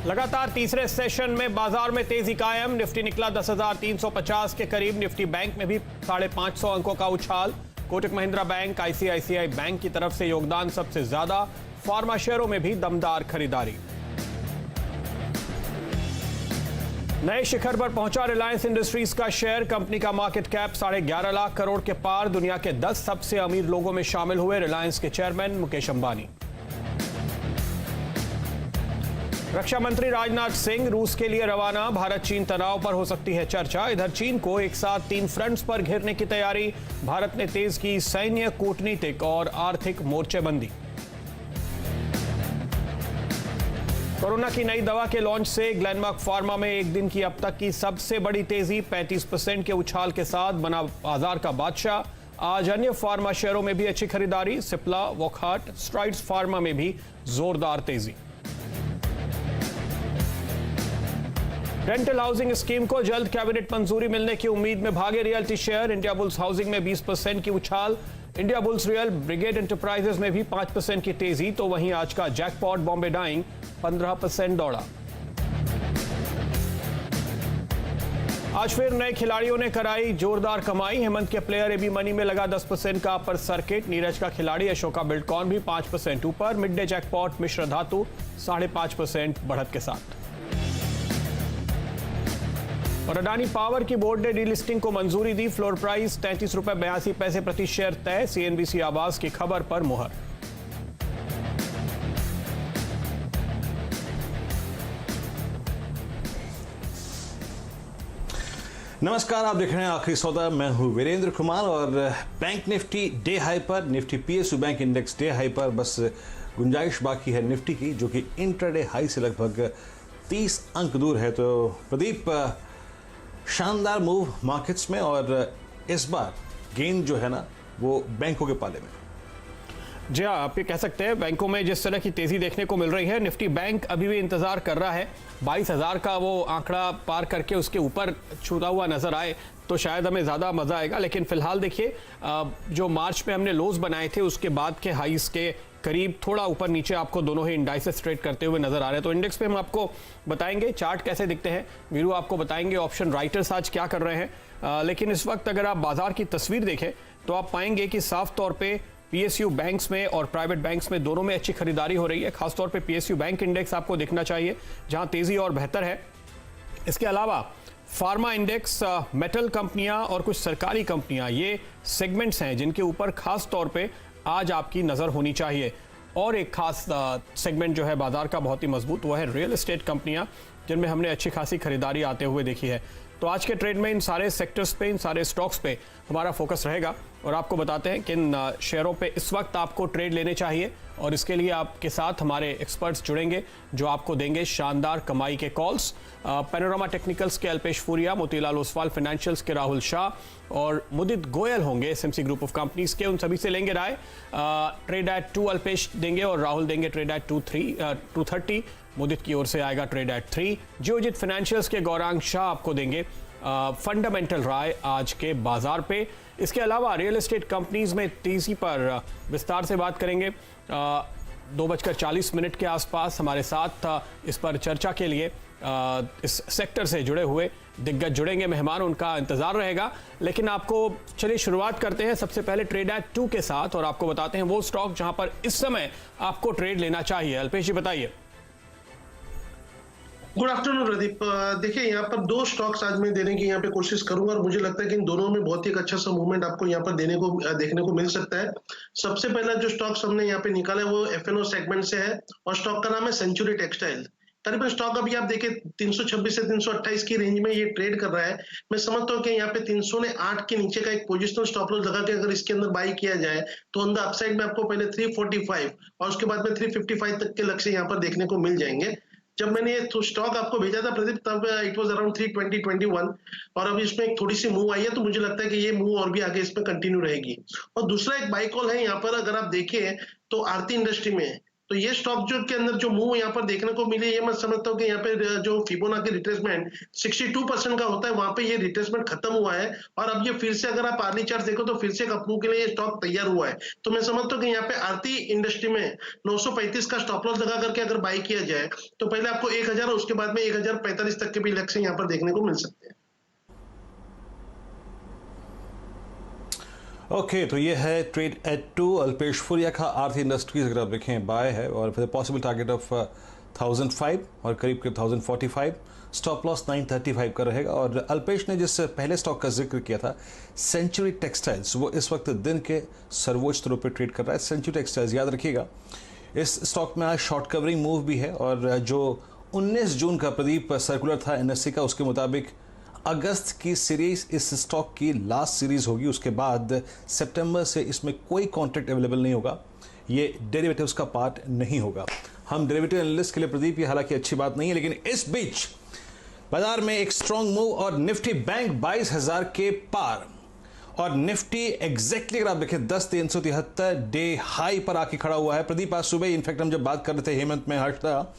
लगातार तीसरे सेशन में बाजार में तेजी कायम। निफ्टी निकला 10,350 के करीब। निफ्टी बैंक में भी 550 अंकों का उछाल। Kotak Mahindra bank, ICICI bank की तरफ से योगदान सबसे ज्यादा। फार्मा शेयरों में भी दमदार खरीदारी। नए शिखर पर पहुंचा रिलायंस इंडस्ट्रीज का शेयर। कंपनी का मार्केट कैप 11.5 लाख करोड़ के पार। दुनिया के 10 सबसे अमीर लोगों में शामिल हुए रिलायंस के चेयरमैन मुकेश अंबानी। रक्षा मंत्री राजनाथ सिंह रूस के लिए रवाना। भारत चीन तनाव पर हो सकती है चर्चा। इधर चीन को एक साथ 3 फ्रंट्स पर घेरने की तैयारी। भारत ने तेज की सैन्य, कूटनीतिक और आर्थिक मोर्चेबंदी। कोरोना की नई दवा के लॉन्च से ग्लेनमार्क फार्मा में एक दिन की अब तक की सबसे बड़ी तेजी। 35% के उछाल के साथ बना बाजार का बादशाह। आज अन्य फार्मा शेयरों में भी अच्छी खरीदारी। सिप्ला, वॉकहार्ट, स्ट्राइड्स फार्मा में भी जोरदार तेजी। रेंटल हाउसिंग स्कीम को जल्द कैबिनेट मंजूरी मिलने की उम्मीद में भागे realty share. India bulls housing में 20% की उछाल। India bulls real brigade enterprises में भी 5% की तेजी। तो वहीं आज का जैकपॉट बॉम्बे डाइंग 15% दौड़ा। आज फिर नए खिलाड़ियों ने कराई जोरदार कमाई। हेमंत के प्लेयर एबी मनी में लगा 10% का अपर सर्किट। नीरज का खिलाड़ी अशोका बिल्डकॉन भी 5% ऊपर। मिड डे जैकपॉट मिश्र धातु 5.5% बढ़त के साथ। और अडानी पावर की बोर्ड ने डीलिस्टिंग को मंजूरी दी। फ्लोर प्राइस 33 रुपए 82 पैसे प्रति शेयर तय। सीएनबीसी आवाज की खबर पर मुहर। नमस्कार, आप देख रहे हैं आखिरी सौदा। मैं हूं वीरेंद्र कुमार और बैंक निफ्टी डे हाई पर। Nifty PSU bank index day high पर। बस गुंजाइश बाकी है निफ्टी की, जो कि इंट्राडे हाई से लगभग 30 अंक दूर है। तो प्रदीप, शानदार मूव मार्केट्स में और इस बार गेन जो है ना वो बैंकों के पाले में। जी हाँ, आप ये कह सकते हैं बैंकों में जिस तरह की तेजी देखने को मिल रही है। निफ्टी बैंक अभी भी इंतजार कर रहा है 22,000 का वो आंकड़ा पार करके उसके ऊपर छूता हुआ नजर आए तो शायद हमें ज़्यादा मज़ा आएगा। लेकिन फिलहाल देखिए, जो मार्च में हमने लोज बनाए थे उसके बाद के हाईस के करीब थोड़ा ऊपर नीचे आपको दोनों ही इंडाइसेस ट्रेड करते हुए नजर आ रहे हैं। तो इंडेक्स पे हम आपको बताएंगे चार्ट कैसे दिखते हैं। वीरू आपको बताएंगे ऑप्शन राइटर्स आज क्या कर रहे हैं। लेकिन इस वक्त अगर आप बाजार की तस्वीर देखें तो आप पाएंगे कि साफ तौर पे पीएसयू बैंक्स में और प्राइवेट बैंक्स में दोनों में अच्छी खरीदारी हो रही है। खासतौर पे पीएसयू बैंक इंडेक्स आपको दिखना चाहिए जहां तेजी और बेहतर है। इसके अलावा फार्मा इंडेक्स, मेटल कंपनियां और कुछ सरकारी कंपनियां, ये सेगमेंट्स हैं जिनके ऊपर खास तौर पे आज आपकी नजर होनी चाहिए। और एक खास सेगमेंट जो है बाजार का बहुत ही मजबूत, वो है रियल एस्टेट कंपनियां, जिनमें हमने अच्छी खासी खरीदारी आते हुए देखी है। तो आज के ट्रेड में इन सारे सेक्टर्स पे, इन सारे स्टॉक्स पे हमारा फोकस रहेगा और आपको बताते हैं कि इन शेयरों पे इस वक्त आपको ट्रेड लेने चाहिए। और इसके लिए आपके साथ हमारे एक्सपर्ट्स जुड़ेंगे जो आपको देंगे शानदार कमाई के कॉल्स। पैनोरामा टेक्निकल्स के अल्पेश फूरिया, मोतीलाल ओसवाल फाइनेंशियल्स के राहुल शाह और मुदित गोयल होंगे एसएमसी ग्रुप ऑफ कंपनीज के। उन सभी से लेंगे राय। ट्रेड एट 2 अल्पेश देंगे और राहुल देंगे ट्रेड एट 230। मुदित की ओर से आएगा ट्रेड एट 3। जियोजित फाइनेंशियल्स के गौरांग शाह आपको देंगे फंडामेंटल राय आज के बाजार पे। इसके अलावा रियल एस्टेट कंपनीज में तेजी पर विस्तार से बात करेंगे। 2:40 के आसपास हमारे साथ इस पर चर्चा के लिए इस सेक्टर से जुड़े हुए दिग्गज जुड़ेंगे। मेहमान, उनका इंतजार रहेगा। लेकिन आपको चलिए शुरुआत करते हैं सबसे पहले ट्रेड एट 2 के साथ और आपको बताते हैं वो स्टॉक जहां पर इस समय आपको ट्रेड लेना चाहिए। अल्पेश जी बताइए। Good afternoon Pradeep. देखिए, यहाँ पर 2 स्टॉक्स आज मैं देने की यहाँ पे कोशिश करूंगा और मुझे लगता है कि इन दोनों में बहुत ही एक अच्छा सा मूवमेंट आपको यहाँ पर देखने को मिल सकता है। सबसे पहला जो स्टॉक्स हमने यहाँ पे निकाला है वो एफएनओ सेगमेंट से है और स्टॉक का नाम है सेंचुरी टेक्सटाइल। करीबन स्टॉक अभी आप देखिए 326 से 328 की रेंज में ये ट्रेड कर रहा है। मैं समझता हूँ कि यहाँ पे 308 के नीचे का एक पोजिशनल स्टॉप लॉस लगा के अगर इसके अंदर बाई किया जाए तो ऑन द अपसाइड में आपको पहले 345 और उसके बाद में 355 तक के लक्ष्य यहाँ पर देखने को मिल जाएंगे। जब मैंने ये स्टॉक आपको भेजा था प्रदीप, तब इट वाज अराउंड 320-21 और अभी इसमें एक थोड़ी सी मूव आई है, तो मुझे लगता है कि ये मूव और भी आगे इसमें कंटिन्यू रहेगी। और दूसरा एक बाई कॉल है यहाँ पर, अगर आप देखें तो आरती इंडस्ट्री में, तो ये स्टॉक जो के अंदर जो मूव यहाँ पर देखने को मिली, ये मैं समझता हूँ कि यहाँ पे जो फिबोनाची रिट्रेसमेंट 62% का होता है, वहां पे ये रिट्रेसमेंट खत्म हुआ है और अब ये फिर से अगर आप अर्ली चार्ट देखो तो फिर से एक अपमूव के लिए ये स्टॉक तैयार हुआ है। तो मैं समझता हूँ कि यहाँ पे आरती इंडस्ट्री में 935 का स्टॉप लॉस लगा करके अगर बाई किया जाए तो पहले आपको 1000 और उसके बाद में 1045 तक के भी लक्ष्य यहाँ पर देखने को मिल सकते हैं। ओके तो ये है ट्रेड एट 2 अल्पेश फुरिया का आरती इंडस्ट्रीज, अगर आप देखें बाय है और फिर पॉसिबल टारगेट ऑफ 1005 और करीब 1045, स्टॉप लॉस 935 का रहेगा। और अल्पेश ने जिस पहले स्टॉक का जिक्र किया था सेंचुरी टेक्सटाइल्स, वो इस वक्त दिन के सर्वोच्च स्तरों पर ट्रेड कर रहा है। सेंचुरी टेक्सटाइल्स याद रखिएगा, इस स्टॉक में आज शॉर्ट कवरिंग मूव भी है और जो 19 जून का प्रदीप सर्कुलर था एनएससी का, उसके मुताबिक अगस्त की सीरीज इस स्टॉक की लास्ट सीरीज होगी। उसके बाद सितंबर से इसमें कोई कॉन्ट्रैक्ट अवेलेबल नहीं होगा, ये डेरिवेटिव्स का पार्ट नहीं होगा। हम डेरिवेटिव एनालिस्ट के लिए प्रदीप, ये हालांकि अच्छी बात नहीं है, लेकिन इस बीच बाजार में एक स्ट्रॉन्ग मूव और निफ्टी बैंक 22,000 के पार और निफ्टी एग्जैक्टली अगर आप देखें 10,373 डे हाई पर आके खड़ा हुआ है। प्रदीप आज सुबह इनफैक्ट हम जब बात कर रहे थे हेमंत में हर्षदा,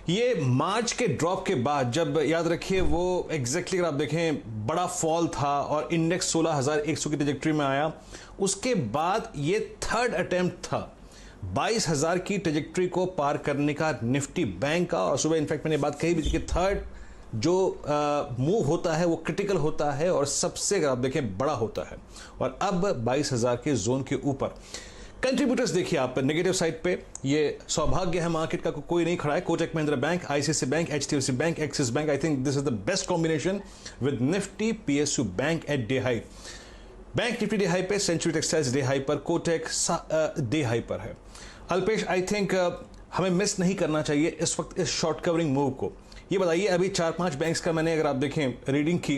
ये मार्च के ड्रॉप के बाद जब याद रखिए वो एग्जैक्टली अगर आप देखें बड़ा फॉल था और इंडेक्स 16,100 की ट्रैजेक्टरी में आया, उसके बाद ये थर्ड अटेम्प्ट था 22,000 की ट्रैजेक्टरी को पार करने का निफ्टी बैंक का। और सुबह इनफैक्ट मैंने बात कही भी थी कि थर्ड जो मूव होता है वो क्रिटिकल होता है और सबसे अगर आप देखें बड़ा होता है, और अब 22,000 के जोन के ऊपर कंट्रीब्यूटर्स देखिए आप नेगेटिव साइड पे, ये सौभाग्य है मार्केट का, कोई नहीं खड़ा है। Kotak Mahindra bank, ICICI bank, HDFC bank, axis bank, I think this is the best combination with Nifty PSU bank at day high. Bank Nifty day high पे, सेंचुरी टेक्सटाइल्स डे हाई पर, कोटक डे हाई पर है। Alpesh, I think हमें miss नहीं करना चाहिए इस वक्त इस शॉर्ट कवरिंग मूव को। ये बताइए, अभी 4-5 बैंक्स का मैंने अगर आप देखें रीडिंग की,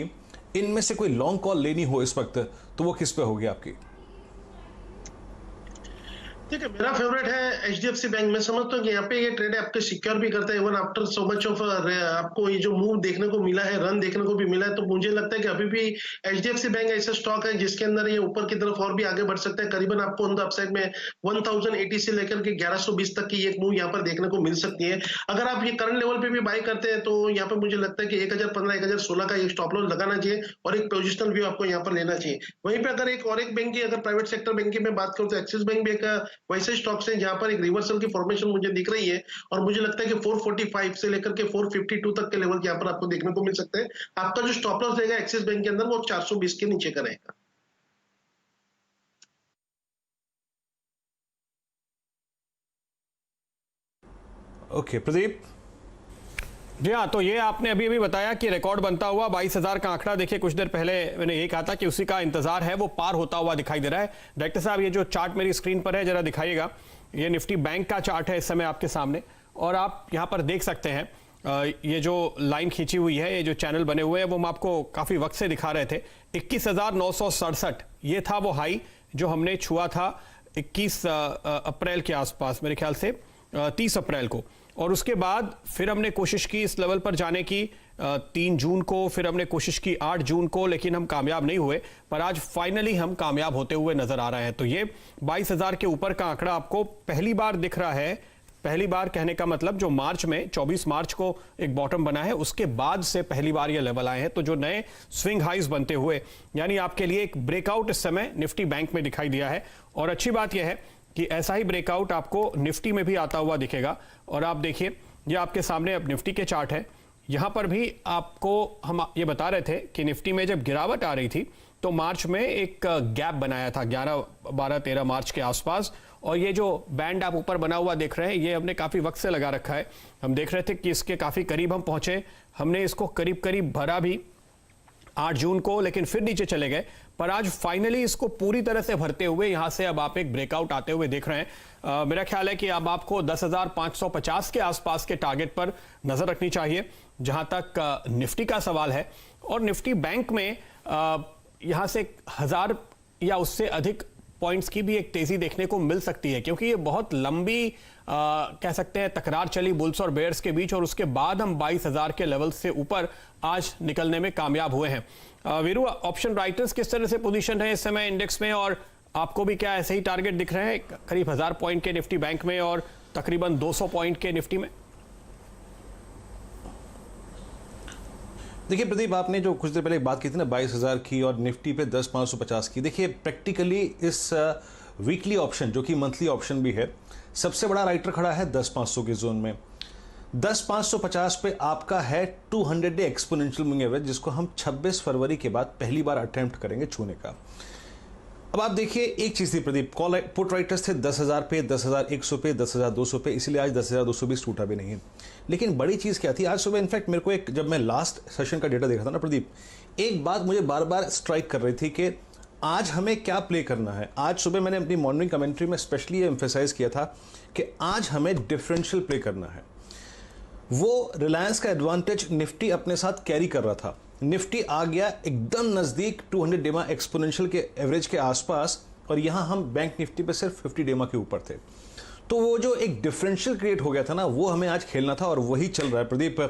इनमें से कोई लॉन्ग कॉल लेनी हो इस वक्त तो वो किस पे होगी आपकी? ठीक है, मेरा फेवरेट है एचडीएफसी बैंक। मैं समझता हूँ कि यहाँ पे ये ट्रेड आपके सिक्योर भी करता है even after so much of आपको ये जो मूव देखने को मिला है, रन देखने को भी मिला है, तो मुझे लगता है कि अभी भी एचडीएफसी बैंक ऐसा स्टॉक है जिसके अंदर ये ऊपर की तरफ और भी आगे बढ़ सकता है। करीबन आपको ऑन द अपसाइड में 1080 से लेकर के 1120 तक की एक मूव यहाँ पर देखने को मिल सकती है। अगर आप ये करंट लेवल पे भी बाई करते हैं तो यहाँ पे मुझे लगता है कि 1015 1016 का एक स्टॉप लॉस लगाना चाहिए और एक पोजिशनल व्यू आपको यहाँ पर लेना चाहिए। वहीं पे अगर एक और एक बैंक की, अगर प्राइवेट सेक्टर बैंक की मैं बात करूँ तो एक्सिस बैंक भी एक वैसे स्टॉक से जहां पर एक रिवर्सल की फॉर्मेशन मुझे दिख रही है और मुझे लगता है कि 445 से लेकर के 452 तक के लेवल यहां पर आपको देखने को मिल सकते हैं। आपका जो स्टॉप लॉस रहेगा एक्सिस बैंक के अंदर वो 420 के नीचे का रहेगा। ओके प्रदीप। जी हाँ, तो ये आपने अभी अभी बताया कि रिकॉर्ड बनता हुआ 22,000 का आंकड़ा, देखिए कुछ देर पहले मैंने ये कहा था कि उसी का इंतजार है, वो पार होता हुआ दिखाई दे रहा है। डायरेक्टर साहब, ये जो चार्ट मेरी स्क्रीन पर है जरा दिखाइएगा, ये निफ्टी बैंक का चार्ट है इस समय आपके सामने, और आप यहाँ पर देख सकते हैं ये जो लाइन खींची हुई है, ये जो चैनल बने हुए हैं वो हम आपको काफी वक्त से दिखा रहे थे। 21,967 ये था वो हाई जो हमने छुआ था 21 अप्रैल के आसपास, मेरे ख्याल से 30 अप्रैल को, और उसके बाद फिर हमने कोशिश की इस लेवल पर जाने की 3 जून को, फिर हमने कोशिश की 8 जून को, लेकिन हम कामयाब नहीं हुए। पर आज फाइनली हम कामयाब होते हुए नजर आ रहे हैं। तो ये 22,000 के ऊपर का आंकड़ा आपको पहली बार दिख रहा है। पहली बार कहने का मतलब जो मार्च में 24 मार्च को एक बॉटम बना है, उसके बाद से पहली बार ये लेवल आए हैं। तो जो नए स्विंग हाइज बनते हुए, यानी आपके लिए एक ब्रेकआउट इस समय निफ्टी बैंक में दिखाई दिया है। और अच्छी बात यह है कि ऐसा ही ब्रेकआउट आपको निफ्टी में भी आता हुआ दिखेगा। और आप देखिए, ये आपके सामने अब निफ्टी के चार्ट है, यहां पर भी आपको हम ये बता रहे थे कि निफ्टी में जब गिरावट आ रही थी तो मार्च में एक गैप बनाया था 11, 12, 13 मार्च के आसपास, और ये जो बैंड आप ऊपर बना हुआ देख रहे हैं ये हमने काफी वक्त से लगा रखा है। हम देख रहे थे कि इसके काफी करीब हम पहुंचे, हमने इसको करीब करीब भरा भी 8 जून को, लेकिन फिर नीचे चले गए। पर आज फाइनली इसको पूरी तरह से भरते हुए यहां से अब आप एक ब्रेकआउट आते हुए देख रहे हैं। मेरा ख्याल है कि अब आपको 10,550 के आसपास के टारगेट पर नजर रखनी चाहिए जहां तक निफ्टी का सवाल है। और निफ्टी बैंक में यहां से 1000 या उससे अधिक पॉइंट्स की भी एक तेजी देखने को मिल सकती है, क्योंकि ये बहुत लंबी कह सकते हैं तकरार चली बुल्स और बेयर्स के बीच, और उसके बाद हम 22,000 के लेवल से ऊपर आज निकलने में कामयाब हुए हैं। वीरू, ऑप्शन राइटर्स किस तरह से पोजीशन है इस समय इंडेक्स में, और आपको भी क्या ऐसे ही टारगेट दिख रहे हैं करीब 1000 पॉइंट के निफ्टी बैंक में, और तकरीबन 200 पॉइंट के निफ्टी में। देखिए प्रदीप, आपने जो कुछ देर पहले बात की थी ना 22,000 की और निफ्टी पे 10,550 की, देखिए प्रैक्टिकली इस वीकली ऑप्शन जो कि मंथली ऑप्शन भी है, सबसे बड़ा राइटर खड़ा है 10,500 के जोन में। 10,550 पे आपका है 200 डे एक्सपोनेंशियल मूविंग एवरेज, जिसको हम 26 फरवरी के बाद पहली बार अटेम्प्ट करेंगे छूने का। अब आप देखिए एक चीज थी प्रदीप, कॉल पुट राइटर्स थे 10,000 पे, 10,100 पे, 10,200 पे, इसलिए आज 10,220 टूटा भी नहीं है। लेकिन बड़ी चीज क्या थी आज सुबह, इनफैक्ट मेरे को जब मैं लास्ट सेशन का डेटा देखा था ना प्रदीप, एक बात मुझे बार बार स्ट्राइक कर रही थी कि आज हमें क्या प्ले करना है। आज सुबह मैंने अपनी मॉर्निंग कमेंट्री में स्पेशली ये एम्फेसाइज किया था कि आज हमें डिफरेंशियल प्ले करना है। वो रिलायंस का एडवांटेज निफ्टी अपने साथ कैरी कर रहा था। निफ्टी आ गया एकदम नजदीक 200 डेमा एक्सपोनेंशियल के एवरेज के आसपास, और यहां हम बैंक निफ्टी पे सिर्फ 50 डेमा के ऊपर थे। तो वो जो एक डिफरेंशियल क्रिएट हो गया था ना, वो हमें आज खेलना था और वही चल रहा है प्रदीप।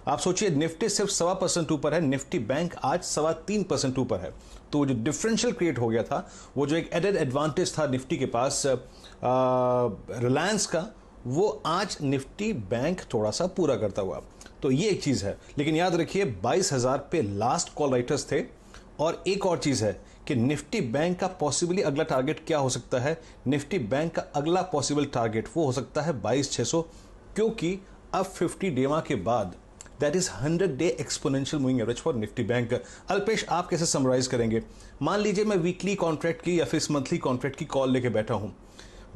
आप सोचिए निफ्टी सिर्फ 1.25% ऊपर है, निफ्टी बैंक आज 3.25% ऊपर है। तो वो जो डिफरेंशियल क्रिएट हो गया था, वो जो एक एडेड एडवांटेज था निफ्टी के पास रिलायंस का, वो आज निफ्टी बैंक थोड़ा सा पूरा करता हुआ। तो ये एक चीज है। लेकिन याद रखिए 22,000 पे लास्ट कॉल राइटर्स थे। और एक और चीज है कि निफ्टी बैंक का पॉसिबली अगला टारगेट क्या हो सकता है। निफ्टी बैंक का अगला पॉसिबल टारगेट वो हो सकता है 22,600, क्योंकि अब 50 डेमा के बाद that is 100 day exponential moving average for Nifty bank. Alpesh, आप कैसे समराइज करेंगे? मान लीजिए मैं वीकली कॉन्ट्रैक्ट की या फिर मंथली कॉन्ट्रैक्ट की कॉल लेके बैठा हूं,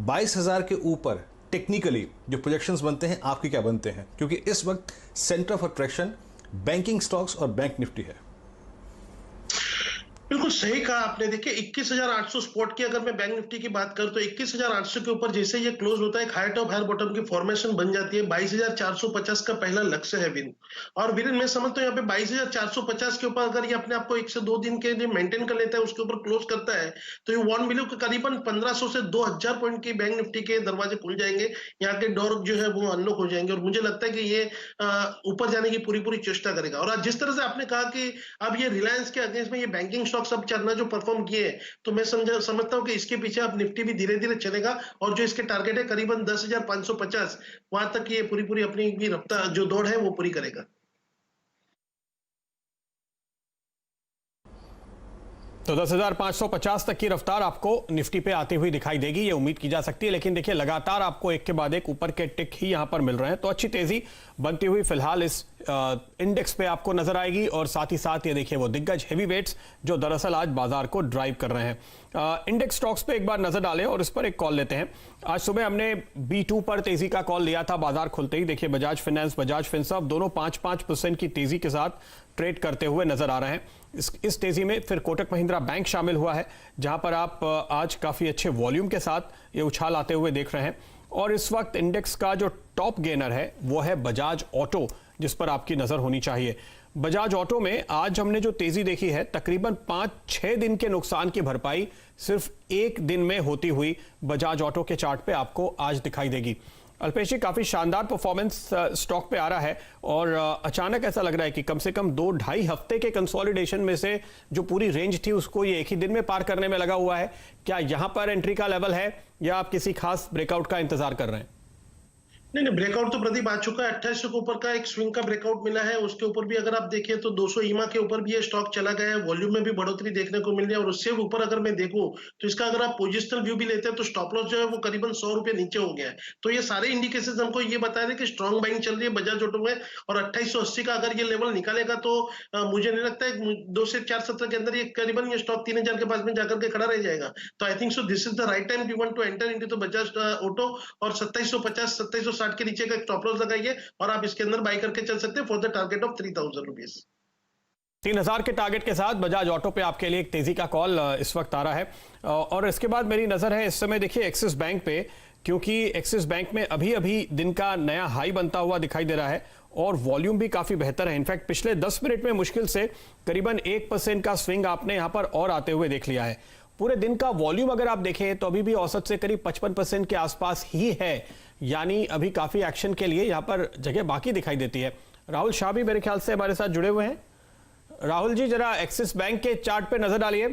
22,000 के ऊपर टेक्निकली जो प्रोजेक्शंस बनते हैं आपके क्या बनते हैं? क्योंकि इस वक्त centre of attraction banking stocks और बैंक निफ्टी है। बिल्कुल सही कहा आपने। देखिए 21,800 स्पॉट की अगर मैं बैंक निफ्टी की बात करूं तो 21,800 के ऊपर जैसे ये क्लोज होता है, एक हाई टॉप हाई बॉटम की फॉर्मेशन बन जाती है। 22,450 का पहला लक्ष्य है विन। और विन मैं समझता हूं यहाँ पे 22,450 के ऊपर अगर ये अपने आप को 1 से 2 दिन के लिए मेंटेन कर लेता है, उसके ऊपर क्लोज करता है, तो ये 1 बिलियन के करीबन 1500 से 2,000 पॉइंट की बैंक निफ्टी के दरवाजे खुल जाएंगे। यहाँ के डोर जो है वो अनलॉक हो जाएंगे और मुझे लगता है कि ये ऊपर जाने की पूरी चेष्टा करेगा। और आज जिस तरह से आपने कहा कि अब ये रिलायंस के अगेंस्ट में ये बैंकिंग स्टॉक सब चलना जो परफॉर्म किए, तो मैं समझता हूं कि इसके पीछे अब निफ्टी भी धीरे धीरे चलेगा और जो इसके टारगेट है करीबन 10,550, वहां तक ये पूरी अपनी भी रफ्तार जो दौड़ है वो पूरी करेगा। तो 10,550 तक की रफ्तार आपको निफ्टी पे आती हुई दिखाई देगी, ये उम्मीद की जा सकती है। लेकिन देखिए लगातार आपको एक के बाद एक ऊपर के टिक ही यहां पर मिल रहे हैं, तो अच्छी तेजी बनती हुई फिलहाल इस इंडेक्स पे आपको नजर आएगी। और साथ ही साथ ये देखिए वो दिग्गज हेवी वेट्स जो दरअसल आज बाजार को ड्राइव कर रहे हैं। इंडेक्स स्टॉक्स पे एक बार नजर डालें और इस पर एक कॉल लेते हैं। आज सुबह हमने B2 पर तेजी का कॉल लिया था बाजार खुलते ही। देखिए बजाज फाइनेंस, बजाज फिनसर्व दोनों 5-5% की तेजी के साथ ट्रेड करते हुए नजर आ रहे हैं। इस तेजी में फिर कोटक महिंद्रा बैंक शामिल हुआ है, जहां पर आप आज काफी अच्छे वॉल्यूम के साथ ये उछाल आते हुए देख रहे हैं। और इस वक्त इंडेक्स का जो टॉप गेनर है वो है बजाज ऑटो, जिस पर आपकी नजर होनी चाहिए। बजाज ऑटो में आज हमने जो तेजी देखी है, तकरीबन 5-6 दिन के नुकसान की भरपाई सिर्फ एक दिन में होती हुई बजाज ऑटो के चार्ट पे आपको आज दिखाई देगी। अल्पेश जी, काफी शानदार परफॉर्मेंस स्टॉक पे आ रहा है और अचानक ऐसा लग रहा है कि कम से कम 2-2.5 हफ्ते के कंसोलिडेशन में से जो पूरी रेंज थी उसको ये एक ही दिन में पार करने में लगा हुआ है। क्या यहां पर एंट्री का लेवल है या आप किसी खास ब्रेकआउट का इंतजार कर रहे हैं? नहीं, ब्रेकआउट तो प्रदीप आ चुका है। 2800 के ऊपर का एक स्विंग का ब्रेकआउट मिला है। उसके ऊपर भी अगर आप देखें तो 200 ईमा के ऊपर भी ये स्टॉक चला गया है। वॉल्यूम में भी बढ़ोतरी देखने को मिल रही है। और उससे ऊपर अगर मैं देखूं तो इसका अगर आप पोजिशनल व्यू भी लेते हैं तो स्टॉप लॉस जो है वो करीबन 100 रुपए नीचे हो गया है। तो ये सारे इंडिकेशन हमको ये बता रहे हैं कि स्ट्रॉन्ग बाइंग चल रही है बजाज ऑटो में। और 2880 का अगर ये लेवल निकालेगा तो मुझे नहीं लगता है 2 से 4 सत्र के अंदर ये करीबन ये स्टॉक 3,000 के पास में जाकर के खड़ा रह जाएगा। तो I think so this is the right time we want to enter into the Bajaj Auto. और 2750 2760 के नीचे का स्टॉप लॉस लगाइए और आप इसके अंदर बाई करके चल सकते हैं for the target of 3,000 rupees. 3,000 के टारगेट के साथ बजाज ऑटो पे आपके लिए एक तेजी का कॉल इस वक्त आ रहा है। और इसके बाद मेरी नजर है इस समय देखिए एक्सिस बैंक पे, क्योंकि एक्सिस बैंक में अभी अभी दिन का नया हाई बनता हुआ दिखाई दे रहा है और वॉल्यूम भी काफी बेहतर है। इनफैक्ट पिछले 10 मिनट में मुश्किल से करीबन 1% का स्विंग आपने यहां पर और आते हुए देख लिया है। पूरे दिन का वॉल्यूम अगर आप देखें तो अभी भी औसत से करीब 55% के आसपास ही है, यानी अभी काफी एक्शन के लिए यहां पर जगह बाकी दिखाई देती है। राहुल शाह भी मेरे ख्याल से हमारे साथ जुड़े हुए हैं। राहुल जी, जरा एक्सिस बैंक के चार्ट पे नजर डालिए।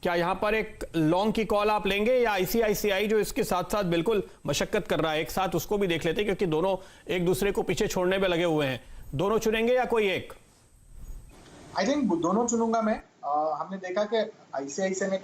क्या यहाँ पर एक लॉन्ग की कॉल आप लेंगे या आईसीआईसीआई जो इसके साथ साथ बिल्कुल मशक्कत कर रहा है, एक साथ उसको भी देख लेते हैं क्योंकि दोनों एक दूसरे को पीछे छोड़ने में लगे हुए हैं, दोनों चुनेंगे या कोई एक? आई थिंक दोनों चुनूंगा मैं। हमने देखा कि आईसीआईसीआई में तो